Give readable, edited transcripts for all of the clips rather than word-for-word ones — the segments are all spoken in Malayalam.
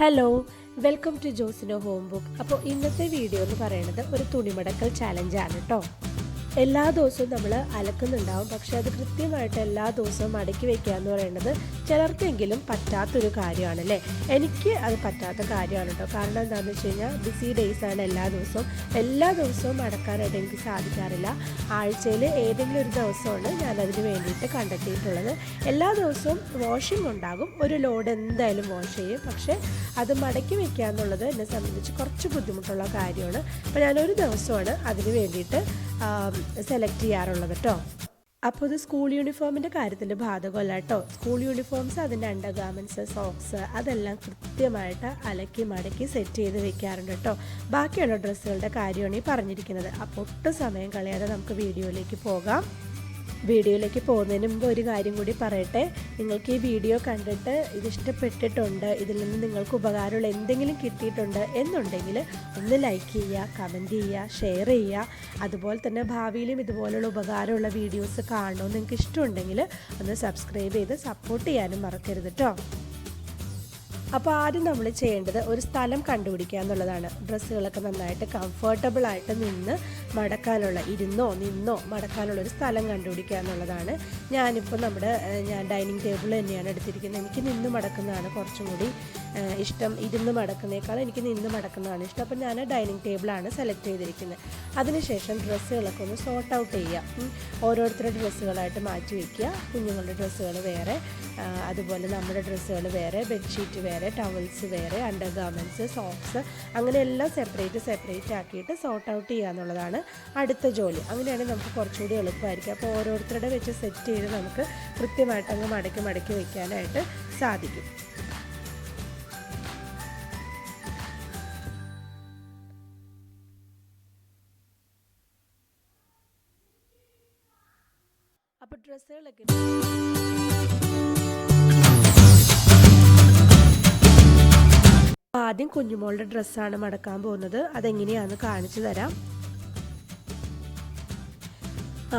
ഹലോ, വെൽക്കം ടു ജോസിനോ ഹോം ബുക്ക്. അപ്പോൾ ഇന്നത്തെ വീഡിയോ എന്ന് പറയുന്നത് ഒരു തുണിമടക്കൽ ചാലഞ്ചാണ് കേട്ടോ. എല്ലാ ദിവസവും നമ്മൾ അലക്കുന്നുണ്ടാവും, പക്ഷെ അത് കൃത്യമായിട്ട് എല്ലാ ദിവസവും മടക്കി വയ്ക്കുക എന്ന് പറയുന്നത് ചിലർക്കെങ്കിലും പറ്റാത്തൊരു കാര്യമാണല്ലേ. എനിക്ക് അത് പറ്റാത്ത കാര്യമാണ് കേട്ടോ. കാരണം എന്താണെന്ന് വെച്ച് കഴിഞ്ഞാൽ ബിസി ഡേയ്സാണ്. എല്ലാ ദിവസവും മടക്കാനായിട്ട് എനിക്ക് സാധിക്കാറില്ല. ആഴ്ചയിൽ ഏതെങ്കിലും ഒരു ദിവസമാണ് ഞാനതിന് വേണ്ടിയിട്ട് കണ്ടെത്തിയിട്ടുള്ളത്. എല്ലാ ദിവസവും വാഷിംഗ് ഉണ്ടാകും, ഒരു ലോഡ് എന്തായാലും വാഷ് ചെയ്യും. പക്ഷേ അത് മടക്കി വയ്ക്കുക എന്നുള്ളത് എന്നെ സംബന്ധിച്ച് കുറച്ച് ബുദ്ധിമുട്ടുള്ള കാര്യമാണ്. അപ്പോൾ ഞാനൊരു ദിവസമാണ് അതിന് വേണ്ടിയിട്ട് സെലക്ട് ചെയ്യാറുള്ളത് കേട്ടോ. അപ്പോൾ ഇത് സ്കൂൾ യൂണിഫോമിൻ്റെ കാര്യത്തിൽ ബാധകമല്ല കേട്ടോ. സ്കൂൾ യൂണിഫോംസ്, അതിൻ്റെ അണ്ടർ ഗാർമെൻറ്റ്സ്, സോക്സ് അതെല്ലാം കൃത്യമായിട്ട് അലക്കി മടക്കി സെറ്റ് ചെയ്ത് വെക്കാറുണ്ട് കേട്ടോ. ബാക്കിയുള്ള ഡ്രസ്സുകളുടെ കാര്യമാണ് ഈ പറഞ്ഞിരിക്കുന്നത്. അപ്പോൾ ഒട്ടും സമയം കളയാതെ നമുക്ക് വീഡിയോയിലേക്ക് പോകാം. വീഡിയോയിലേക്ക് പോകുന്നതിന് മുമ്പ് ഒരു കാര്യം കൂടി പറയട്ടെ. നിങ്ങൾക്ക് ഈ വീഡിയോ കണ്ടിട്ട് ഇത് ഇഷ്ടപ്പെട്ടിട്ടുണ്ട്, ഇതിൽ നിന്ന് നിങ്ങൾക്ക് ഉപകാരമുള്ള എന്തെങ്കിലും കിട്ടിയിട്ടുണ്ട് എന്നുണ്ടെങ്കിൽ ഒന്ന് ലൈക്ക് ചെയ്യുക, കമൻറ്റ് ചെയ്യുക, ഷെയർ ചെയ്യുക. അതുപോലെ തന്നെ ഭാവിയിലും ഇതുപോലുള്ള ഉപകാരമുള്ള വീഡിയോസ് കാണണമെന്ന് നിങ്ങൾക്ക് ഇഷ്ടമുണ്ടെങ്കിൽ ഒന്ന് സബ്സ്ക്രൈബ് ചെയ്ത് സപ്പോർട്ട് ചെയ്യാനും മറക്കരുത് കേട്ടോ. അപ്പോൾ ആദ്യം നമ്മൾ ചെയ്യേണ്ടത് ഒരു സ്ഥലം കണ്ടുപിടിക്കുക എന്നുള്ളതാണ്. ഡ്രസ്സുകളൊക്കെ നന്നായിട്ട് കംഫർട്ടബിളായിട്ട് നിന്ന് മടക്കാനുള്ള, ഇരുന്നോ നിന്നോ മടക്കാനുള്ള ഒരു സ്ഥലം കണ്ടുപിടിക്കുക എന്നുള്ളതാണ്. ഞാനിപ്പോൾ ഞാൻ ഡൈനിങ് ടേബിൾ തന്നെയാണ് എടുത്തിരിക്കുന്നത്. എനിക്ക് നിന്ന് മടക്കുന്നതാണ് കുറച്ചും കൂടി ഇഷ്ടം. ഇരുന്ന് മടക്കുന്നേക്കാൾ എനിക്ക് നിന്ന് മടക്കുന്നതാണ് ഇഷ്ടം. അപ്പോൾ ഞാൻ ഡൈനിങ് ടേബിളാണ് സെലക്ട് ചെയ്തിരിക്കുന്നത്. അതിനുശേഷം ഡ്രസ്സുകളൊക്കെ ഒന്ന് സോർട്ട് ഔട്ട് ചെയ്യുക. ഓരോരുത്തരുടെ ഡ്രസ്സുകളായിട്ട് മാറ്റി വയ്ക്കുക. കുഞ്ഞുങ്ങളുടെ ഡ്രസ്സുകൾ വേറെ, അതുപോലെ നമ്മുടെ ഡ്രസ്സുകൾ വേറെ, ബെഡ്ഷീറ്റ് വേറെ, ടവൽസ് വേറെ, അണ്ടർ ഗാർമെൻറ്റ്സ്, സോക്സ്, അങ്ങനെ എല്ലാം സെപ്പറേറ്റ് ആക്കിയിട്ട് സോർട്ട് ഔട്ട് ചെയ്യുക എന്നുള്ളതാണ് അടുത്ത ജോലി. അങ്ങനെയാണെങ്കിൽ നമുക്ക് കുറച്ചുകൂടി എളുപ്പമായിരിക്കും. അപ്പോൾ ഓരോരുത്തരുടെ വെച്ച് സെറ്റ് ചെയ്ത് നമുക്ക് കൃത്യമായിട്ട് അങ്ങ് മടക്കി വയ്ക്കാനായിട്ട് സാധിക്കും. അപ്പോൾ ഡ്രസ്സുകളൊക്കെ ആദ്യം കുഞ്ഞുമോളുടെ ഡ്രസ്സാണ് മടക്കാൻ പോകുന്നത്. അതെങ്ങനെയാണെന്ന് കാണിച്ചു തരാം.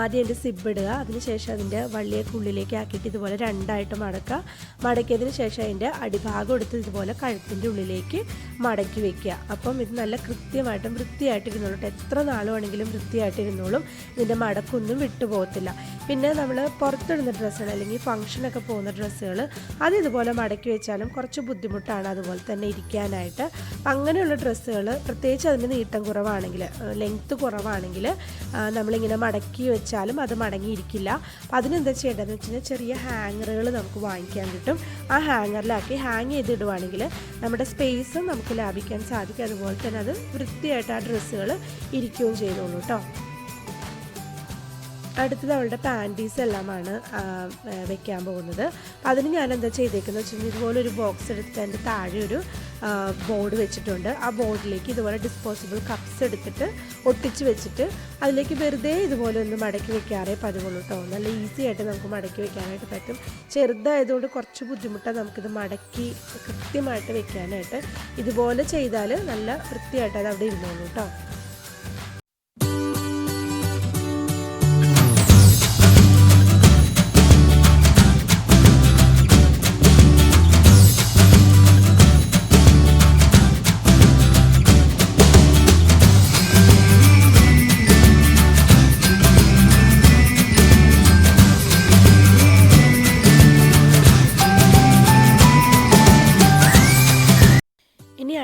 ആദ്യം അതിൻ്റെ സിബ് ഇടുക. അതിനുശേഷം അതിൻ്റെ വള്ളിയൊക്കെ ഉള്ളിലേക്ക് ആക്കിയിട്ട് ഇതുപോലെ രണ്ടായിട്ട് മടക്കുക. മടക്കിയതിന് ശേഷം അതിൻ്റെ അടിഭാഗം എടുത്ത് ഇതുപോലെ കഴുത്തിൻ്റെ ഉള്ളിലേക്ക് മടക്കി വയ്ക്കുക. അപ്പം ഇത് നല്ല കൃത്യമായിട്ടും വൃത്തിയായിട്ടിരുന്നോളും. എത്ര നാൾ വേണമെങ്കിലും വൃത്തിയായിട്ടിരുന്നോളും. ഇതിൻ്റെ മടക്കൊന്നും വിട്ടുപോകത്തില്ല. പിന്നെ നമ്മൾ പുറത്തിടുന്ന ഡ്രസ്സുകൾ അല്ലെങ്കിൽ ഫംഗ്ഷനൊക്കെ പോകുന്ന ഡ്രസ്സുകൾ അത് ഇതുപോലെ മടക്കി വെച്ചാലും കുറച്ച് ബുദ്ധിമുട്ടാണ് അതുപോലെ തന്നെ ഇരിക്കാനായിട്ട്. അപ്പം അങ്ങനെയുള്ള ഡ്രസ്സുകൾ, പ്രത്യേകിച്ച് അതിൻ്റെ നീട്ടം കുറവാണെങ്കിൽ, ലെങ്ത്ത് കുറവാണെങ്കിൽ നമ്മളിങ്ങനെ മടക്കി വെച്ചാലും അത് മടങ്ങിയിരിക്കില്ല. അപ്പം അതിനെന്താ ചെയ്യേണ്ടതെന്ന് വെച്ച് കഴിഞ്ഞാൽ ചെറിയ ഹാങ്ങറുകൾ നമുക്ക് വാങ്ങിക്കാൻ കിട്ടും. ആ ഹാങ്ങറിലാക്കി ഹാങ് ചെയ്തിടുവാണെങ്കിൽ നമ്മുടെ സ്പേസും നമുക്ക് ലാഭിക്കാൻ സാധിക്കും. അതുപോലെ തന്നെ അത് വൃത്തിയായിട്ട് ആ ഡ്രസ്സുകൾ ഇരിക്കുകയും ചെയ്തോളൂ കേട്ടോ. അടുത്തത് അവളുടെ പാൻറ്റീസ് എല്ലാമാണ് വെക്കാൻ പോകുന്നത്. അതിന് ഞാൻ എന്താ ചെയ്തേക്കുന്നത് വെച്ച് കഴിഞ്ഞാൽ ഇതുപോലെ ഒരു ബോക്സ് എടുത്തിട്ട് അതിൻ്റെ താഴെ ഒരു ബോർഡ് വെച്ചിട്ടുണ്ട്. ആ ബോർഡിലേക്ക് ഇതുപോലെ ഡിസ്പോസിബിൾ കപ്സ് എടുത്തിട്ട് ഒട്ടിച്ച് വെച്ചിട്ട് അതിലേക്ക് വെറുതെ ഇതുപോലെ ഒന്ന് മടക്കി വെക്കാറേ പതിവുള്ളൂ കേട്ടോ. നല്ല ഈസി ആയിട്ട് നമുക്ക് മടക്കി വെക്കാനായിട്ട് പറ്റും. ചെറുതായതുകൊണ്ട് കുറച്ച് ബുദ്ധിമുട്ടാണ് നമുക്കിത് മടക്കി കൃത്യമായിട്ട് വെക്കാനായിട്ട്. ഇതുപോലെ ചെയ്താൽ നല്ല വൃത്തിയായിട്ട് അത് അവിടെ ഇരുന്നോളൂ കേട്ടോ.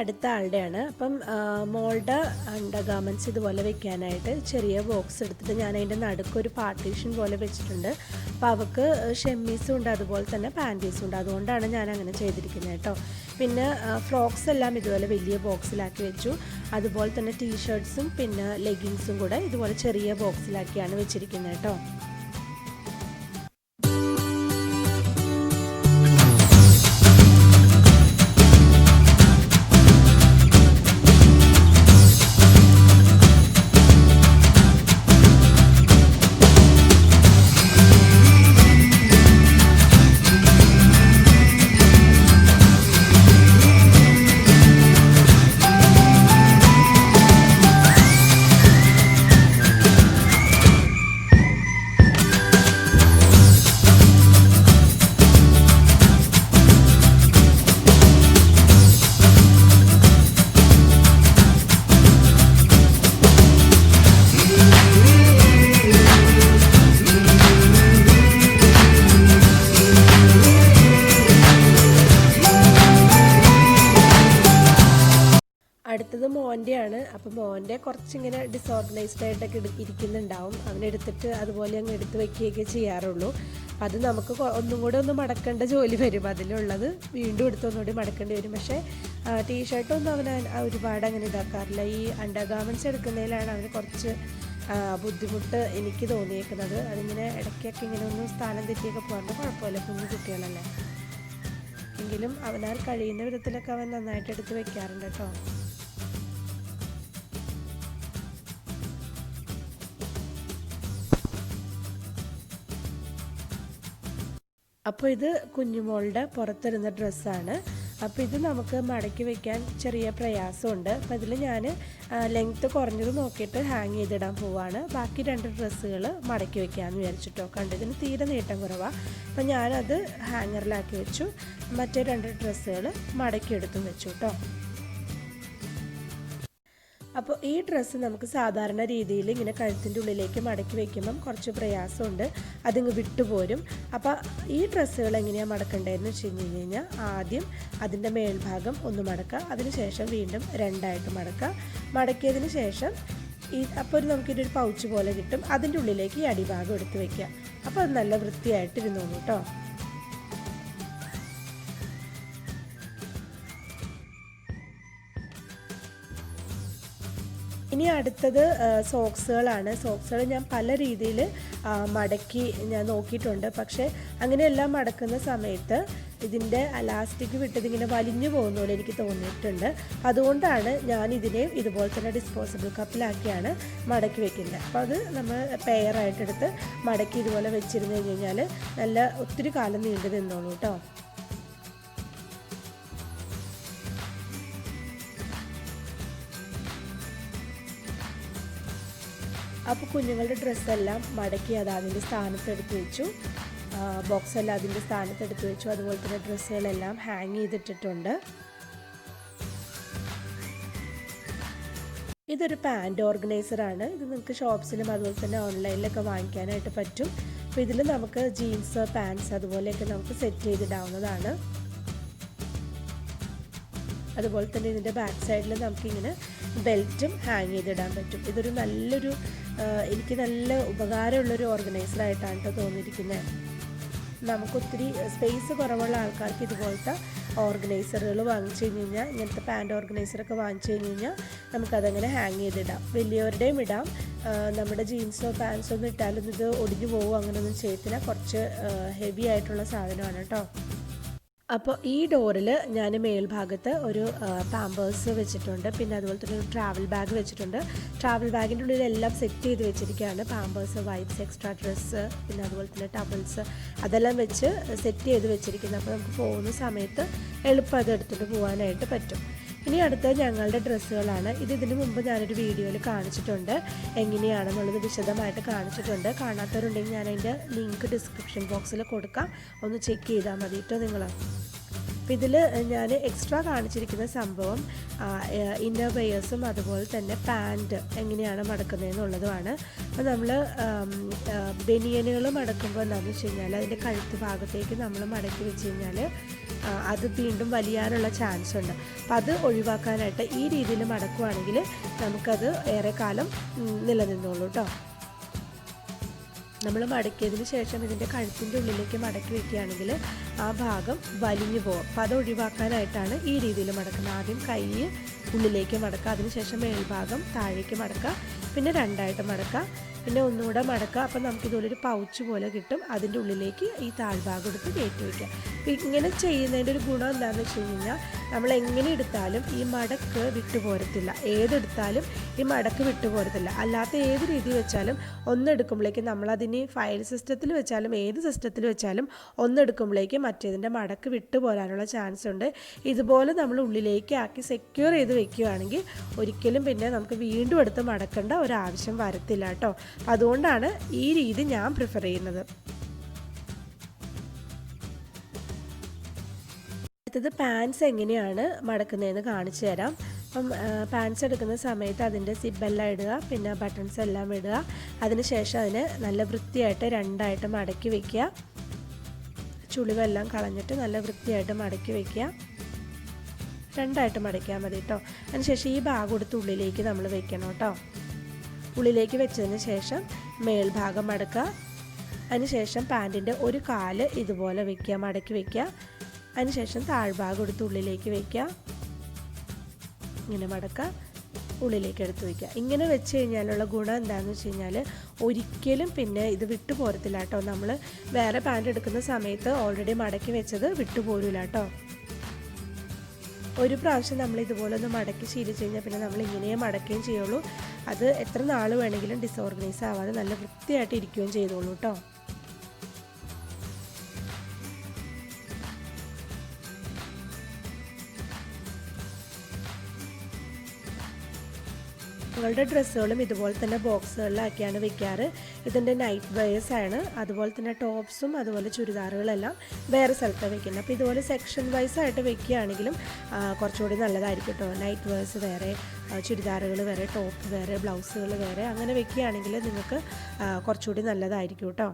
അടുത്ത ആളുടെയാണ്. അപ്പം മോളുടെ അണ്ടർ ഗാർമെൻറ്റ്സ് ഇതുപോലെ വെക്കാനായിട്ട് ചെറിയ ബോക്സ് എടുത്തിട്ട് ഞാൻ അതിൻ്റെ നടുക്കൊരു പാർട്ടീഷൻ പോലെ വെച്ചിട്ടുണ്ട്. അപ്പോൾ അവൾക്ക് ഷെമ്മീസും ഉണ്ട്, അതുപോലെ തന്നെ പാൻറ്റീസും ഉണ്ട്. അതുകൊണ്ടാണ് ഞാൻ അങ്ങനെ ചെയ്തിരിക്കുന്നത് കേട്ടോ. പിന്നെ ഫ്രോക്സ് എല്ലാം ഇതുപോലെ വലിയ ബോക്സിലാക്കി വെച്ചു. അതുപോലെ തന്നെ ടീഷർട്ട്സും പിന്നെ ലെഗിങ്സും കൂടെ ഇതുപോലെ ചെറിയ ബോക്സിലാക്കിയാണ് വെച്ചിരിക്കുന്നത് കേട്ടോ. അടുത്തത് മോൻ്റെയാണ്. അപ്പോൾ മോൻ്റെ കുറച്ചിങ്ങനെ ഡിസോർഗനൈസ്ഡ് ആയിട്ടൊക്കെ ഇരിക്കുന്നുണ്ടാവും. അവനെടുത്തിട്ട് അതുപോലെ അങ്ങ് എടുത്ത് വയ്ക്കുകയൊക്കെ ചെയ്യാറുള്ളൂ. അത് നമുക്ക് ഒന്നും കൂടെ ഒന്ന് മടക്കേണ്ട ജോലി വരും. അതിലുള്ളത് വീണ്ടും എടുത്ത് ഒന്നുകൂടി മടക്കേണ്ടി വരും. പക്ഷേ ടീഷർട്ടൊന്നും അവൻ ഒരുപാട് അങ്ങനെ ഇതാക്കാറില്ല. ഈ അണ്ടർ ഗാർമെൻറ്റ്സ് എടുക്കുന്നതിലാണ് അവന് കുറച്ച് ബുദ്ധിമുട്ട് എനിക്ക് തോന്നിയേക്കുന്നത്. അതിങ്ങനെ ഇടയ്ക്കൊക്കെ ഇങ്ങനെ ഒന്ന് സ്ഥാനം തെറ്റിയൊക്കെ പോകാറുണ്ട്. കുഴപ്പമില്ല, കുഞ്ഞു കുട്ടികളല്ലേ. എങ്കിലും അവനാൽ കഴിയുന്ന വിധത്തിലൊക്കെ അവൻ നന്നായിട്ട് എടുത്ത് വെക്കാറുണ്ട് കേട്ടോ. അപ്പോൾ ഇത് കുഞ്ഞുമോളുടെ പുറത്തിരുന്ന ഡ്രസ്സാണ്. അപ്പോൾ ഇത് നമുക്ക് മടക്കി വയ്ക്കാൻ ചെറിയ പ്രയാസമുണ്ട്. അപ്പോൾ ഇതിൽ ഞാൻ ലെങ്ത്ത് കുറഞ്ഞത് നോക്കിയിട്ട് ഹാങ് ചെയ്തിടാൻ പോവാണ്. ബാക്കി 2 ഡ്രസ്സുകൾ മടക്കി വയ്ക്കാമെന്ന് വിചാരിച്ചിട്ടോ. കണ്ടതിന് തീരെ നീട്ടം കുറവാണ്. അപ്പോൾ ഞാനത് ഹാങ്ങറിലാക്കി വെച്ചു. മറ്റേ 2 ഡ്രസ്സുകൾ മടക്കി എടുത്തും വെച്ചു കേട്ടോ. അപ്പോൾ ഈ ഡ്രസ്സ് നമുക്ക് സാധാരണ രീതിയിൽ ഇങ്ങനെ കഴുത്തിൻ്റെ ഉള്ളിലേക്ക് മടക്കി വയ്ക്കുമ്പം കുറച്ച് പ്രയാസമുണ്ട്, അതിങ്ങ് വിട്ടുപോരും. അപ്പോൾ ഈ ഡ്രസ്സുകൾ എങ്ങനെയാണ് മടക്കേണ്ടതെന്ന് വെച്ച് കഴിഞ്ഞാൽ ആദ്യം അതിൻ്റെ മേൽഭാഗം ഒന്ന് മടക്കുക, അതിനുശേഷം വീണ്ടും 2ആയിട്ട് മടക്കുക. മടക്കിയതിന് ശേഷം അപ്പോൾ നമുക്കിതൊരു പൗച്ച് പോലെ കിട്ടും. അതിൻ്റെ ഉള്ളിലേക്ക് ഈ അടിഭാഗം എടുത്ത് വയ്ക്കുക. അപ്പോൾ അത് നല്ല വൃത്തിയായിട്ടിരുന്നോളൂ കേട്ടോ. ഇനി അടുത്തത് സോക്സുകളാണ്. സോക്സുകൾ ഞാൻ പല രീതിയിൽ മടക്കി ഞാൻ നോക്കിയിട്ടുണ്ട്. പക്ഷേ അങ്ങനെയെല്ലാം മടക്കുന്ന സമയത്ത് ഇതിൻ്റെ അലാസ്റ്റിക് വിട്ടതിങ്ങനെ വലിഞ്ഞു പോകുന്ന പോലെ എനിക്ക് തോന്നിയിട്ടുണ്ട്. അതുകൊണ്ടാണ് ഞാൻ ഇതിനെ ഇതുപോലെ തന്നെ ഡിസ്പോസിബിൾ കപ്പിലാക്കിയാണ് മടക്കി വെക്കുന്നത്. അപ്പോൾ അത് നമ്മൾ പെയറായിട്ടെടുത്ത് മടക്കി ഇതുപോലെ വെച്ചിരുന്നു കഴിഞ്ഞാൽ നല്ല ഒത്തിരി കാലം നീണ്ടു നിന്നോളൂ കേട്ടോ. അപ്പോൾ കുഞ്ഞുങ്ങളുടെ ഡ്രസ്സെല്ലാം മടക്കി അത് അതിൻ്റെ സ്ഥാനത്തെടുത്ത് വെച്ചു. ബോക്സെല്ലാം അതിൻ്റെ സ്ഥാനത്തെടുത്ത് വെച്ചു. അതുപോലെ തന്നെ ഡ്രസ്സുകളെല്ലാം ഹാങ് ചെയ്തിട്ടിട്ടുണ്ട്. ഇതൊരു പാൻറ് ഓർഗനൈസറാണ്. ഇത് നിങ്ങൾക്ക് ഷോപ്സിലും അതുപോലെ തന്നെ ഓൺലൈനിലൊക്കെ വാങ്ങിക്കാനായിട്ട് പറ്റും. അപ്പോൾ ഇതിൽ നമുക്ക് ജീൻസ്, പാൻസ് അതുപോലെയൊക്കെ നമുക്ക് സെറ്റ് ചെയ്തിടാവുന്നതാണ്. അതുപോലെ തന്നെ ഇതിൻ്റെ ബാക്ക് സൈഡിൽ നമുക്കിങ്ങനെ ബെൽറ്റും ഹാങ് ചെയ്തിടാൻ പറ്റും. ഇതൊരു നല്ലൊരു എനിക്ക് നല്ല ഉപകാരമുള്ളൊരു ഓർഗനൈസറായിട്ടാണ് കേട്ടോ തോന്നിയിരിക്കുന്നത്. നമുക്കൊത്തിരി സ്പേസ് കുറവുള്ള ആൾക്കാർക്ക് ഇതുപോലത്തെ ഓർഗനൈസറുകൾ വാങ്ങിച്ചു കഴിഞ്ഞ് കഴിഞ്ഞാൽ, ഇങ്ങനത്തെ പാൻറ് ഓർഗനൈസറൊക്കെ വാങ്ങിച്ചു കഴിഞ്ഞ് കഴിഞ്ഞാൽ നമുക്കതങ്ങനെ ഹാങ് ചെയ്തിടാം. വലിയവരുടെയും ഇടാം. നമ്മുടെ ജീൻസോ പാൻസോ ഒന്നും ഇട്ടാലും ഇത് ഒടിഞ്ഞു പോകുമോ അങ്ങനെയൊന്നും ചെയ്യത്തില്ല. കുറച്ച് ഹെവി ആയിട്ടുള്ള സാധനമാണ് കേട്ടോ. അപ്പോൾ ഈ ഡോറിൽ ഞാൻ മേൽഭാഗത്ത് ഒരു പാമ്പേഴ്സ് വെച്ചിട്ടുണ്ട്. പിന്നെ അതുപോലെ തന്നെ ഒരു ട്രാവൽ ബാഗ് വെച്ചിട്ടുണ്ട്. ട്രാവൽ ബാഗിൻ്റെ ഉള്ളിലെല്ലാം സെറ്റ് ചെയ്ത് വെച്ചിരിക്കുകയാണ്. പാമ്പേഴ്സ്, വൈപ്സ്, എക്സ്ട്രാ ഡ്രസ്സ്, പിന്നെ അതുപോലെ തന്നെ ടവൽസ് അതെല്ലാം വെച്ച് സെറ്റ് ചെയ്ത് വെച്ചിരിക്കുന്നത്. അപ്പോൾ നമുക്ക് പോകുന്ന സമയത്ത് എളുപ്പം അത് എടുത്തിട്ട് പോകാനായിട്ട് പറ്റും. ഇനി അടുത്തത് ഞങ്ങളുടെ ഡ്രസ്സുകളാണ്. ഇതിന് മുമ്പ് ഞാനൊരു വീഡിയോയിൽ കാണിച്ചിട്ടുണ്ട്, എങ്ങനെയാണെന്നുള്ളത് വിശദമായിട്ട് കാണിച്ചിട്ടുണ്ട്. കാണാത്തവരുണ്ടെങ്കിൽ ഞാൻ അതിൻ്റെ ലിങ്ക് ഡിസ്ക്രിപ്ഷൻ ബോക്സിൽ കൊടുക്കാം, ഒന്ന് ചെക്ക് ചെയ്താൽ മതി കേട്ടോ നിങ്ങൾ. അപ്പോൾ ഇതിൽ ഞാൻ എക്സ്ട്രാ കാണിച്ചിരിക്കുന്ന സംഭവം ഇന്നർ വെയേഴ്സും അതുപോലെ തന്നെ പാൻറ്റ് എങ്ങനെയാണ് മടക്കുന്നതെന്നുള്ളതുമാണ്. അപ്പോൾ നമ്മൾ ബനിയനുകൾ മടക്കുമ്പോൾ എന്താണെന്ന് വെച്ച് കഴിഞ്ഞാൽ അതിൻ്റെ കഴുത്ത് ഭാഗത്തേക്ക് നമ്മൾ മടക്കി വെച്ച് കഴിഞ്ഞാൽ അത് വീണ്ടും വലിയാനുള്ള ചാൻസ് ഉണ്ട്. അപ്പോൾ അത് ഒഴിവാക്കാനായിട്ട് ഈ രീതിയിൽ മടക്കുവാണെങ്കിൽ നമുക്കത് ഏറെ കാലം നിലനിന്നോളൂ കേട്ടോ. നമ്മൾ മടക്കിയതിന് ശേഷം ഇതിൻ്റെ കഴുത്തിൻ്റെ ഉള്ളിലേക്ക് മടക്കി വയ്ക്കുകയാണെങ്കിൽ ആ ഭാഗം വലിഞ്ഞു പോകും. അപ്പോൾ അത് ഒഴിവാക്കാനായിട്ടാണ് ഈ രീതിയിൽ മടക്കുന്നത്. ആദ്യം കൈ ഉള്ളിലേക്ക് മടക്കുക, അതിനുശേഷം മേൽഭാഗം താഴേക്ക് മടക്കുക, പിന്നെ 2ആയിട്ട് മടക്കുക, പിന്നെ ഒന്നുകൂടെ മടക്കുക. അപ്പം നമുക്കിതുപോലൊരു പൗച്ച് പോലെ കിട്ടും. അതിൻ്റെ ഉള്ളിലേക്ക് ഈ താഴ്ഭാഗം എടുത്ത് കയറ്റി വയ്ക്കുക. അപ്പോൾ ഇങ്ങനെ ചെയ്യുന്നതിൻ്റെ ഒരു ഗുണം എന്താണെന്ന് വെച്ച് കഴിഞ്ഞാൽ നമ്മൾ എങ്ങനെ എടുത്താലും ഈ മടക്ക് വിട്ടുപോരത്തില്ല. ഏതെടുത്താലും ഈ മടക്ക് വിട്ടുപോരത്തില്ല. അല്ലാത്ത ഏത് രീതി വെച്ചാലും ഒന്നെടുക്കുമ്പോഴേക്കും നമ്മളതിന് ഫയൽ സിസ്റ്റത്തിൽ വെച്ചാലും ഏത് സിസ്റ്റത്തിൽ വെച്ചാലും ഒന്നെടുക്കുമ്പോഴേക്കും മറ്റേതിൻ്റെ മടക്ക് വിട്ടുപോരാനുള്ള ചാൻസ് ഉണ്ട്. ഇതുപോലെ നമ്മൾ ഉള്ളിലേക്ക് ആക്കി സെക്യൂർ ചെയ്ത് വെക്കുകയാണെങ്കിൽ ഒരിക്കലും പിന്നെ നമുക്ക് വീണ്ടും എടുത്ത് മടക്കേണ്ട ഒരാവശ്യം വരത്തില്ല കേട്ടോ. അതുകൊണ്ടാണ് ഈ രീതി ഞാൻ പ്രിഫർ ചെയ്യുന്നത്. അടുത്തത് പാൻസ് എങ്ങനെയാണ് മടക്കുന്നതെന്ന് കാണിച്ചു തരാം. അപ്പം പാൻസ് എടുക്കുന്ന സമയത്ത് അതിൻ്റെ സിബെല്ലാം ഇടുക, പിന്നെ ബട്ടൺസ് എല്ലാം ഇടുക. അതിനുശേഷം അതിന് നല്ല വൃത്തിയായിട്ട് 2ആയിട്ട് മടക്കി വയ്ക്കുക. ചുളിവെല്ലാം കളഞ്ഞിട്ട് നല്ല വൃത്തിയായിട്ട് മടക്കി വയ്ക്കുക. രണ്ടായിട്ട് മടക്കിയാൽ മതി കേട്ടോ. അതിനുശേഷം ഈ ഭാഗം എടുത്ത് ഉള്ളിലേക്ക് നമ്മൾ വെക്കണം കേട്ടോ. ഉള്ളിലേക്ക് വെച്ചതിന് ശേഷം മേൽഭാഗം മടക്കുക. അതിനുശേഷം പാൻറ്റിൻ്റെ ഒരു കാല് ഇതുപോലെ വെക്കുക, മടക്കി വെക്കുക. അതിനുശേഷം താഴ്ഭാഗം എടുത്ത് ഉള്ളിലേക്ക് വെക്കുക, ഇങ്ങനെ മടക്കുക, ഉള്ളിലേക്ക് എടുത്ത് വയ്ക്കുക. ഇങ്ങനെ വെച്ച് കഴിഞ്ഞാലുള്ള ഗുണം എന്താണെന്ന് വെച്ച് കഴിഞ്ഞാൽ ഒരിക്കലും പിന്നെ ഇത് വിട്ടു പോരത്തില്ല കേട്ടോ. നമ്മൾ വേറെ പാൻറ്റ് എടുക്കുന്ന സമയത്ത് ഓൾറെഡി മടക്കി വെച്ചത് വിട്ടുപോരില്ല കേട്ടോ. ഒരു പ്രാവശ്യം നമ്മൾ ഇതുപോലെ ഒന്ന് മടക്കി ശീലിച്ച് കഴിഞ്ഞാൽ പിന്നെ നമ്മൾ ഇങ്ങനെയേ മടക്കുകയും ചെയ്യുള്ളൂ. അത് എത്ര നാൾ വേണമെങ്കിലും ഡിസോർഗനൈസ് ആവാതെ നല്ല വൃത്തിയായിട്ട് ഇരിക്കുകയും ചെയ്തോളൂ കേട്ടോ. ഞങ്ങളുടെ ഡ്രസ്സുകളും ഇതുപോലെ തന്നെ ബോക്സുകളിലാക്കിയാണ് വെക്കാറ്. ഇതിൻ്റെ നൈറ്റ് വെയേഴ്സ് ആണ്. അതുപോലെ തന്നെ ടോപ്സും അതുപോലെ ചുരിദാറുകളെല്ലാം വേറെ സ്ഥലത്താണ് വെക്കുന്നത്. അപ്പോൾ ഇതുപോലെ സെക്ഷൻ വൈസ് ആയിട്ട് വെക്കുകയാണെങ്കിലും കുറച്ചുകൂടി നല്ലതായിരിക്കും കേട്ടോ. നൈറ്റ് വെയേഴ്സ് വേറെ, ചുരിദാറുകൾ വേറെ, ടോപ്പ് വേറെ, ബ്ലൗസുകൾ വേറെ, അങ്ങനെ വെക്കുകയാണെങ്കിൽ നിങ്ങൾക്ക് കുറച്ചുകൂടി നല്ലതായിരിക്കും കേട്ടോ.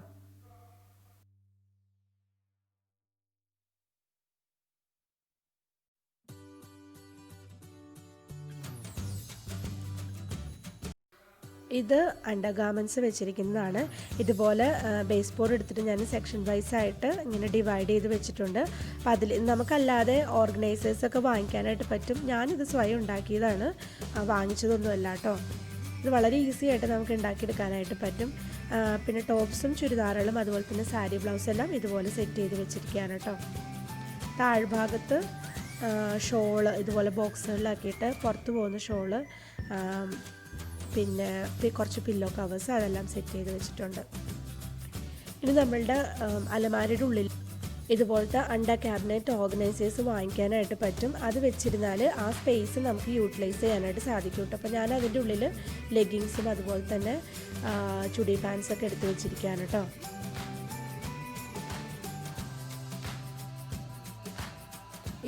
ഇത് അണ്ടർ ഗാർമെൻറ്റ്സ് വെച്ചിരിക്കുന്നതാണ്. ഇതുപോലെ ബേസ് ബോർഡ് എടുത്തിട്ട് ഞാൻ സെക്ഷൻ വൈസ് ആയിട്ട് ഇങ്ങനെ ഡിവൈഡ് ചെയ്ത് വെച്ചിട്ടുണ്ട്. അപ്പോൾ അതിൽ നമുക്കല്ലാതെ ഓർഗനൈസേഴ്സൊക്കെ വാങ്ങിക്കാനായിട്ട് പറ്റും. ഞാനിത് സ്വയം ഉണ്ടാക്കിയതാണ്, വാങ്ങിച്ചതൊന്നുമല്ല കേട്ടോ. ഇത് വളരെ ഈസി ആയിട്ട് നമുക്ക് ഉണ്ടാക്കിയെടുക്കാനായിട്ട് പറ്റും. പിന്നെ ടോപ്സും ചുരിദാറുകളും അതുപോലെ തന്നെ സാരി ബ്ലൗസ് എല്ലാം ഇതുപോലെ സെറ്റ് ചെയ്ത് വെച്ചിരിക്കുകയാണ് കേട്ടോ. താഴ്ഭാഗത്ത് ഷോള് ഇതുപോലെ ബോക്സുകളിലാക്കിയിട്ട് പുറത്ത് പോകുന്ന ഷോള്, പിന്നെ കുറച്ച് പില്ലോ കവേഴ്സ് അതെല്ലാം സെറ്റ് ചെയ്ത് വെച്ചിട്ടുണ്ട്. ഇനി നമ്മളുടെ അലമാരയുടെ ഉള്ളിൽ ഇതുപോലത്തെ അണ്ടർ ക്യാബിനറ്റ് ഓർഗനൈസേഴ്സ് വാങ്ങിക്കാനായിട്ട് പറ്റും. അത് വെച്ചിരുന്നാൽ ആ സ്പേസ് നമുക്ക് യൂട്ടിലൈസ് ചെയ്യാനായിട്ട് സാധിക്കും കേട്ടോ. അപ്പോൾ ഞാൻ അതിൻ്റെ ഉള്ളിൽ ലെഗിങ്സും അതുപോലെ തന്നെ ചുടി പാൻസൊക്കെ എടുത്ത് വെച്ചിരിക്കുകയാണ് കേട്ടോ.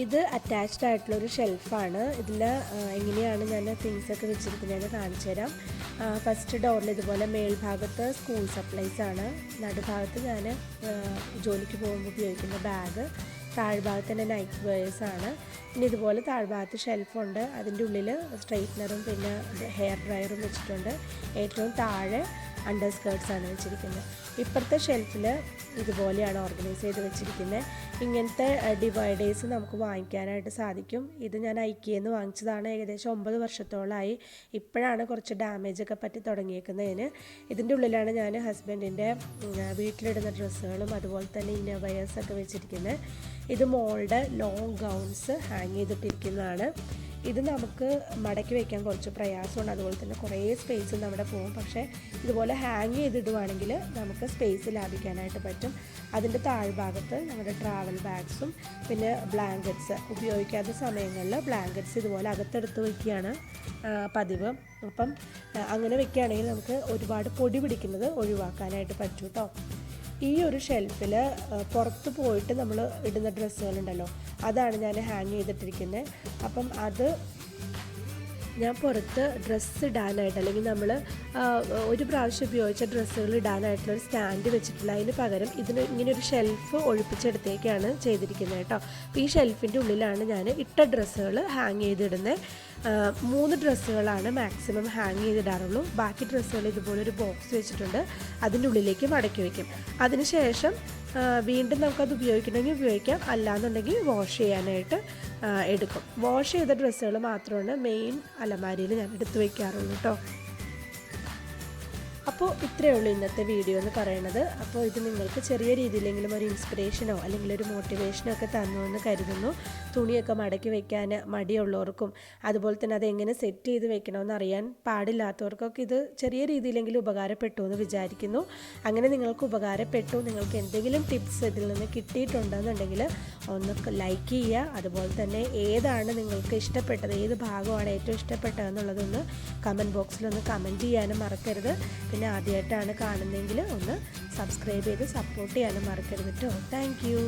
ഇത് അറ്റാച്ച്ഡ് ആയിട്ടുള്ളൊരു ഷെൽഫാണ്. ഇതിൽ എങ്ങനെയാണ് ഞാൻ തിങ്സൊക്കെ വെച്ചിരിക്കുന്നതെന്ന് കാണിച്ചു തരാം. ഫസ്റ്റ് ഡോറിൽ ഇതുപോലെ മേൽഭാഗത്ത് സ്കൂൾ സപ്ലൈസ് ആണ്, നടുഭാഗത്ത് ഞാൻ ജോലിക്ക് പോകുമ്പോൾ ഉപയോഗിക്കുന്ന ബാഗ്, താഴ്ഭാഗത്ത് തന്നെ നൈറ്റ് വെയേഴ്സ് ആണ്. പിന്നെ ഇതുപോലെ താഴ്ഭാഗത്ത് ഷെൽഫുണ്ട്. അതിൻ്റെ ഉള്ളിൽ സ്ട്രെയിറ്റ്നറും പിന്നെ ഹെയർ ഡ്രയറും വെച്ചിട്ടുണ്ട്. ഏറ്റവും താഴെ അണ്ടർ സ്കേർട്ട്സാണ് വെച്ചിരിക്കുന്നത്. ഇപ്പുറത്തെ ഷെൽഫിൽ ഇതുപോലെയാണ് ഓർഗനൈസ് ചെയ്ത് വെച്ചിരിക്കുന്നത്. ഇങ്ങനത്തെ ഡിവൈഡേഴ്സ് നമുക്ക് വാങ്ങിക്കാനായിട്ട് സാധിക്കും. ഇത് ഞാൻ ഐക്കിയെന്ന് വാങ്ങിച്ചതാണ്. ഏകദേശം 9 വർഷത്തോളമായി. ഇപ്പോഴാണ് കുറച്ച് ഡാമേജൊക്കെ പറ്റി തുടങ്ങിയേക്കുന്നതിന്. ഇതിൻ്റെ ഉള്ളിലാണ് ഞാൻ ഹസ്ബൻഡിൻ്റെ വീട്ടിലിടുന്ന ഡ്രസ്സുകളും അതുപോലെ തന്നെ ഇന്നർവെയേഴ്സൊക്കെ വെച്ചിരിക്കുന്നത്. ഇത് മോളുടെ ലോങ് ഗൗൺസ് ഹാങ് ചെയ്തിട്ടിരിക്കുന്നതാണ്. ഇത് നമുക്ക് മടക്കി വയ്ക്കാൻ കുറച്ച് പ്രയാസമുണ്ട്, അതുപോലെ തന്നെ കുറേ സ്പേസ് നമ്മുടെ പോകും. പക്ഷേ ഇതുപോലെ ഹാങ് ചെയ്തിടുവാണെങ്കിൽ നമുക്ക് സ്പേസ് ലാഭിക്കാനായിട്ട് പറ്റും. അതിൻ്റെ താഴ്ഭാഗത്ത് നമ്മുടെ ട്രാവൽ ബാഗ്സും പിന്നെ ബ്ലാങ്കറ്റ്സ്, ഉപയോഗിക്കാത്ത സമയങ്ങളിൽ ബ്ലാങ്കറ്റ്സ് ഇതുപോലെ അകത്തെടുത്ത് വയ്ക്കുകയാണ് പതിവ്. അപ്പം അങ്ങനെ വയ്ക്കുകയാണെങ്കിൽ നമുക്ക് ഒരുപാട് പൊടി പിടിക്കുന്നത് ഒഴിവാക്കാനായിട്ട് പറ്റും കേട്ടോ. ഈ ഒരു ഷെൽഫിൽ പുറത്ത് പോയിട്ട് നമ്മൾ ഇടുന്ന ഡ്രസ്സുകളുണ്ടല്ലോ, അതാണ് ഞാൻ ഹാങ് ചെയ്തിട്ടിരിക്കുന്നത്. അപ്പം അത് ഞാൻ പുറത്ത് ഡ്രസ്സ് ഇടാനായിട്ട്, അല്ലെങ്കിൽ നമ്മൾ ഒരു പ്രാവശ്യം ഉപയോഗിച്ച ഡ്രസ്സുകൾ ഇടാനായിട്ടുള്ളൊരു സ്റ്റാൻഡ് വെച്ചിട്ടില്ല. അതിന് പകരം ഇതിന് ഇങ്ങനെയൊരു ഷെൽഫ് ഒഴിപ്പിച്ചെടുത്തേക്കാണ് ചെയ്തിരിക്കുന്നത് കേട്ടോ. അപ്പോൾ ഈ ഷെൽഫിൻ്റെ ഉള്ളിലാണ് ഞാൻ ഇട്ട ഡ്രസ്സുകൾ ഹാങ് ചെയ്തിടുന്നത്. 3 ഡ്രസ്സുകളാണ് മാക്സിമം ഹാങ് ചെയ്തിടാറുള്ളൂ. ബാക്കി ഡ്രസ്സുകൾ ഇതുപോലൊരു ബോക്സ് വെച്ചിട്ടുണ്ട്, അതിൻ്റെ ഉള്ളിലേക്ക് മടക്കി വയ്ക്കും. അതിനുശേഷം വീണ്ടും നമുക്കത് ഉപയോഗിക്കണമെങ്കിൽ ഉപയോഗിക്കാം, അല്ലാന്നുണ്ടെങ്കിൽ വാഷ് ചെയ്യാനായിട്ട് എടുക്കും. വാഷ് ചെയ്ത ഡ്രസ്സുകൾ മാത്രമാണ് മെയിൻ അലമാരിയിൽ ഞാൻ എടുത്ത് വയ്ക്കാറുള്ളൂ കേട്ടോ. അപ്പോൾ ഇത്രയേ ഉള്ളൂ ഇന്നത്തെ വീഡിയോ എന്ന് പറയുന്നത്. അപ്പോൾ ഇത് നിങ്ങൾക്ക് ചെറിയ രീതിയിലെങ്കിലും ഒരു ഇൻസ്പിറേഷനോ അല്ലെങ്കിൽ ഒരു മോട്ടിവേഷനോ ഒക്കെ തന്നു എന്ന് കരുതുന്നു. തുണിയൊക്കെ മടക്കി വയ്ക്കാൻ മടിയുള്ളവർക്കും അതുപോലെ തന്നെ അതെങ്ങനെ സെറ്റ് ചെയ്ത് വെക്കണമെന്ന് അറിയാൻ പാടില്ലാത്തവർക്കൊക്കെ ഇത് ചെറിയ രീതിയിലെങ്കിലും ഉപകാരപ്പെട്ടു എന്ന് വിചാരിക്കുന്നു. അങ്ങനെ നിങ്ങൾക്ക് ഉപകാരപ്പെട്ടു, നിങ്ങൾക്ക് എന്തെങ്കിലും ടിപ്സ് ഇതിൽ നിന്ന് കിട്ടിയിട്ടുണ്ടെന്നുണ്ടെങ്കിൽ ഒന്ന് ലൈക്ക് ചെയ്യുക. അതുപോലെ തന്നെ ഏതാണ് നിങ്ങൾക്ക് ഇഷ്ടപ്പെട്ടത്, ഏത് ഭാഗമാണ് ഏറ്റവും ഇഷ്ടപ്പെട്ടതെന്നുള്ളതൊന്ന് കമൻറ്റ് ബോക്സിലൊന്ന് കമൻറ്റ് ചെയ്യാനും മറക്കരുത്. പിന്നെ ആദ്യമായിട്ടാണ് കാണുന്നതെങ്കിൽ ഒന്ന് സബ്സ്ക്രൈബ് ചെയ്ത് സപ്പോർട്ട് ചെയ്യാനും മറക്കരുത് കേട്ടോ. Thank you.